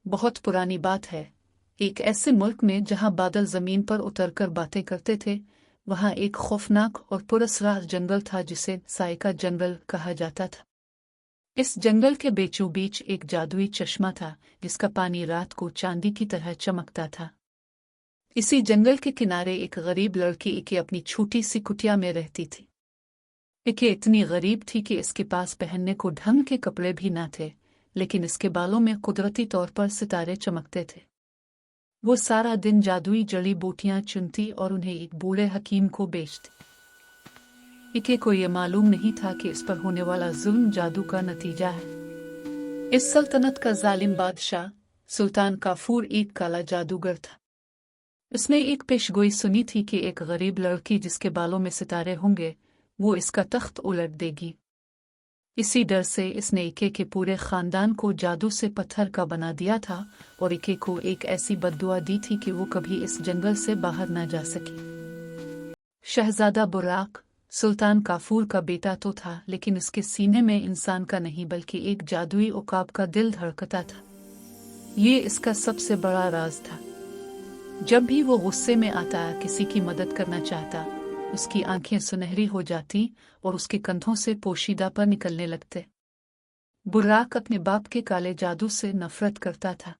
बहुत पुरानी बात है। एक ऐसे मुल्क में जहां बादल जमीन पर उतरकर बातें करते थे, वहां एक खौफनाक और पुरअसरार जंगल था जिसे साए का जंगल कहा जाता था। इस जंगल के बीचों बीच एक जादुई चश्मा था जिसका पानी रात को चांदी की तरह चमकता था। इसी जंगल के किनारे एक गरीब लड़की इके अपनी छोटी सी कुटिया में रहती थी। इके इतनी गरीब थी कि इसके पास पहनने को ढंग के कपड़े भी न थे, लेकिन इसके बालों में कुदरती तौर पर सितारे चमकते थे। वो सारा दिन जादुई जड़ी बूटियां चुनती और उन्हें एक बूढ़े हकीम को बेचती। इके को ये मालूम नहीं था कि इस पर होने वाला जुल्म जादू का नतीजा है। इस सल्तनत का जालिम बादशाह सुल्तान काफूर एक काला जादूगर था। उसने एक पेशगोई सुनी थी कि एक गरीब लड़की जिसके बालों में सितारे होंगे, वो इसका तख्त उलट देगी। इसी डर से इसने इके के पूरे खानदान को जादू से पत्थर का बना दिया था और इके को एक ऐसी बद्दुआ दी थी कि वो कभी इस जंगल से बाहर न जा सकी। शहजादा बुर्राक सुल्तान काफूर का बेटा तो था, लेकिन उसके सीने में इंसान का नहीं बल्कि एक जादुई उकाब का दिल धड़कता था। ये इसका सबसे बड़ा राज था। जब भी वो गुस्से में आता, किसी की मदद करना चाहता, उसकी आंखें सुनहरी हो जाती और उसके कंधों से पोशीदा पर निकलने लगते। बुर्राक अपने बाप के काले जादू से नफरत करता था।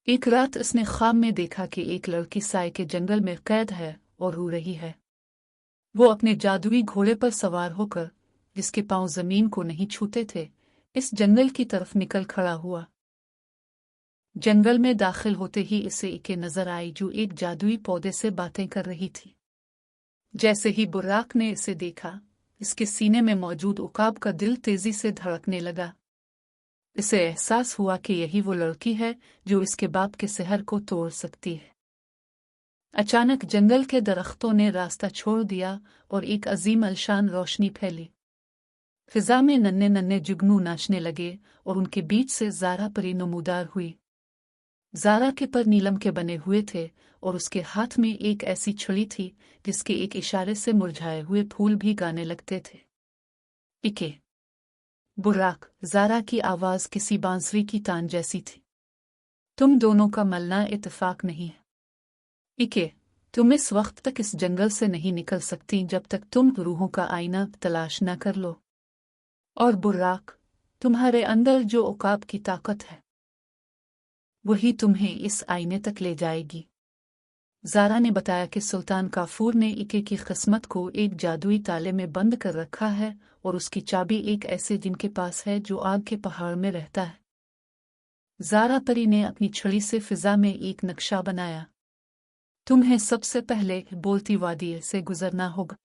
एक रात उसने ख्वाब में देखा कि एक लड़की साए के जंगल में कैद है और रो रही है। वो अपने जादुई घोड़े पर सवार होकर, जिसके पांव जमीन को नहीं छूते थे, इस जंगल की तरफ निकल खड़ा हुआ। जंगल में दाखिल होते ही इसे इके नजर आई जो एक जादुई पौधे से बातें कर रही थी। जैसे ही बुर्राक ने इसे देखा, इसके सीने में मौजूद उकाब का दिल तेजी से धड़कने लगा। इसे एहसास हुआ कि यही वो लड़की है जो इसके बाप के सेहर को तोड़ सकती है। अचानक जंगल के दरख्तों ने रास्ता छोड़ दिया और एक अजीम अलशान रोशनी फैली। फिजा में नन्हे नन्हे जुगनू नाचने लगे और उनके बीच से ज़ारा परी नमूदार हुई। ज़ारा के पर नीलम के बने हुए थे और उसके हाथ में एक ऐसी छड़ी थी जिसके एक इशारे से मुरझाए हुए फूल भी गाने लगते थे। इके, बुर्राक, ज़ारा की आवाज़ किसी बांसुरी की तान जैसी थी। तुम दोनों का मिलना इत्तेफाक नहीं है। इके, तुम इस वक्त तक इस जंगल से नहीं निकल सकती जब तक तुम रूहों का आईना तलाश न कर लो। और बुर्राक, तुम्हारे अंदर जो उकाब की ताकत है, वही तुम्हें इस आईने तक ले जाएगी। ज़ारा ने बताया कि सुल्तान काफूर ने इके की किस्मत को एक जादुई ताले में बंद कर रखा है और उसकी चाबी एक ऐसे जिनके पास है जो आग के पहाड़ में रहता है। ज़ारा परी ने अपनी छड़ी से फिजा में एक नक्शा बनाया। तुम्हें सबसे पहले बोलती वादी से गुजरना होगा।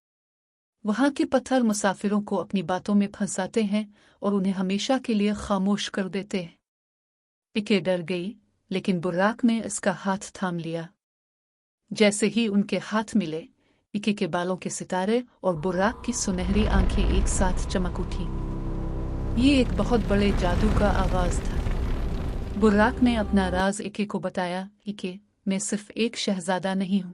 वहां के पत्थर मुसाफिरों को अपनी बातों में फंसाते हैं और उन्हें हमेशा के लिए खामोश कर देते हैं। इके डर गई, लेकिन बुर्राक ने इसका हाथ थाम लिया। जैसे ही उनके हाथ मिले, इके के बालों के सितारे और बुर्राक की सुनहरी आंखें एक साथ चमक उठी। ये एक बहुत बड़े जादू का आगाज था। बुर्राक ने अपना राज इके को बताया। इके, मैं सिर्फ एक शहजादा नहीं हूं।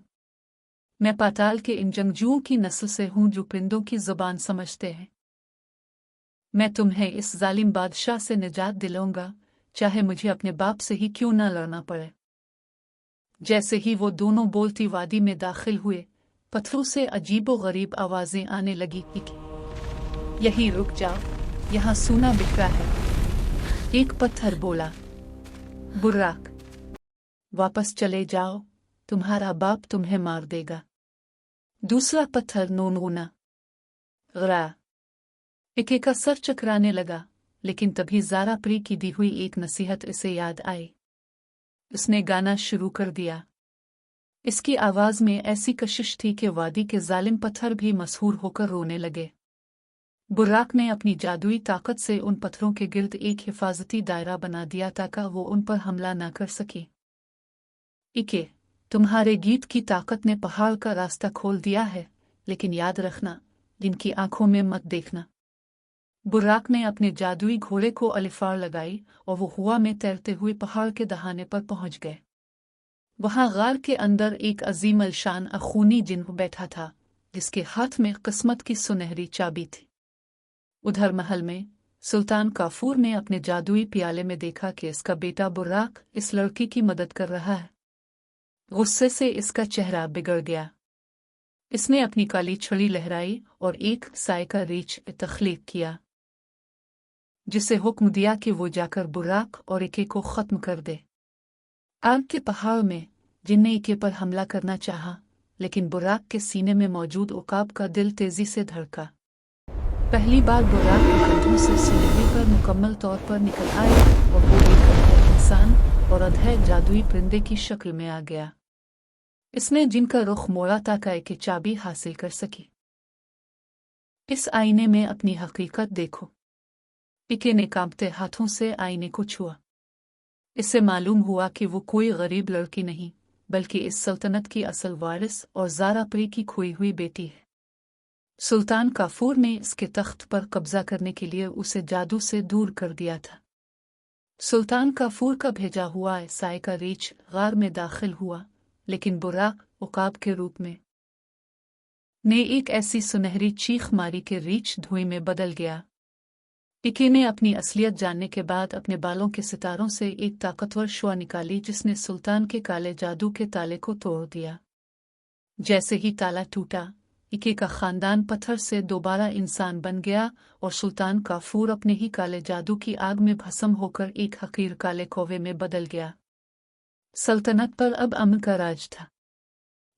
मैं पाताल के इन जंगजुओं की नस्ल से हूं जो परिंदों की जुबान समझते हैं। मैं तुम्हें इस जालिम बादशाह से निजात दिलाऊंगा, चाहे मुझे अपने बाप से ही क्यों न लड़ना पड़े। जैसे ही वो दोनों बोलती वादी में दाखिल हुए, पत्थरों से अजीबो गरीब आवाजें आने लगी। यही रुक जाओ, यहाँ सूना बिखरा है। एक पत्थर बोला। बुर्राक, वापस चले जाओ, तुम्हारा बाप तुम्हें मार देगा। दूसरा पत्थर नोनगुना। गरा। इके का सर चकराने लगा, लेकिन तभी ज़ारा परी की दी हुई एक नसीहत इसे याद आई। उसने गाना शुरू कर दिया। इसकी आवाज में ऐसी कशिश थी कि वादी के जालिम पत्थर भी मशहूर होकर रोने लगे। बुर्राक ने अपनी जादुई ताकत से उन पत्थरों के गिर्द एक हिफाजती दायरा बना दिया ताकि वो उन पर हमला न कर सके। इके, तुम्हारे गीत की ताकत ने पहाड़ का रास्ता खोल दिया है, लेकिन याद रखना, जिनकी आंखों में मत देखना। बुर्राक ने अपने जादुई घोड़े को अलिफार लगाई और वो हवा में तैरते हुए पहाड़ के दहाने पर पहुंच गए। वहां गार के अंदर एक अजीम अलशान अखूनी जिन्न बैठा था, जिसके हाथ में किस्मत की सुनहरी चाबी थी। उधर महल में सुल्तान काफूर ने अपने जादुई प्याले में देखा कि इसका बेटा बुर्राक इस लड़की की मदद कर रहा है। गुस्से से इसका चेहरा बिगड़ गया। इसने अपनी काली छड़ी लहराई और एक साए का रीछ तख्लीक किया, जिसे हुक्म दिया कि वो जाकर बुर्राक और इके को खत्म कर दे। आग के पहाड़ में जिन ने इके पर हमला करना चाहा, लेकिन बुर्राक के सीने में मौजूद उकाब का दिल तेजी से धड़का। पहली बार बुर्राक के कंधों से सुनहरी पर मुकम्मल तौर पर निकल आया और वो एक अधर इंसान और अधर जादुई परिंदे की शक्ल में आ गया। इसने जिनका रुख मोड़ा ताकि कि चाबी हासिल कर सकी। इस आईने में अपनी हकीकत देखो। इके ने कांपते हाथों से आईने को छुआ। इससे मालूम हुआ कि वो कोई गरीब लड़की नहीं, बल्कि इस सल्तनत की असल वारिस और ज़ारा परी की खोई हुई बेटी है। सुल्तान काफूर ने इसके तख्त पर कब्जा करने के लिए उसे जादू से दूर कर दिया था। सुल्तान काफूर का भेजा हुआ साए का रीछ गार में दाखिल हुआ, लेकिन बुर्राक उकाब के रूप में ने एक ऐसी सुनहरी चीख मारी कि रीछ धुएं में बदल गया। इके ने अपनी असलियत जानने के बाद अपने बालों के सितारों से एक ताकतवर शुआ निकाली, जिसने सुल्तान के काले जादू के ताले को तोड़ दिया। जैसे ही ताला टूटा, इके का खानदान पत्थर से दोबारा इंसान बन गया और सुल्तान काफूर अपने ही काले जादू की आग में भस्म होकर एक हकीर काले कौवे में बदल गया। सल्तनत पर अब अमन का राज था।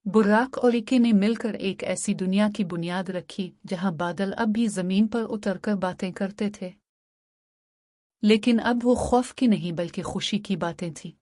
बुर्राक और इके ने मिलकर एक ऐसी दुनिया की बुनियाद रखी जहां बादल अब भी जमीन पर उतरकर बातें करते थे। लेकिन अब वो खौफ की नहीं बल्कि खुशी की बातें थीं।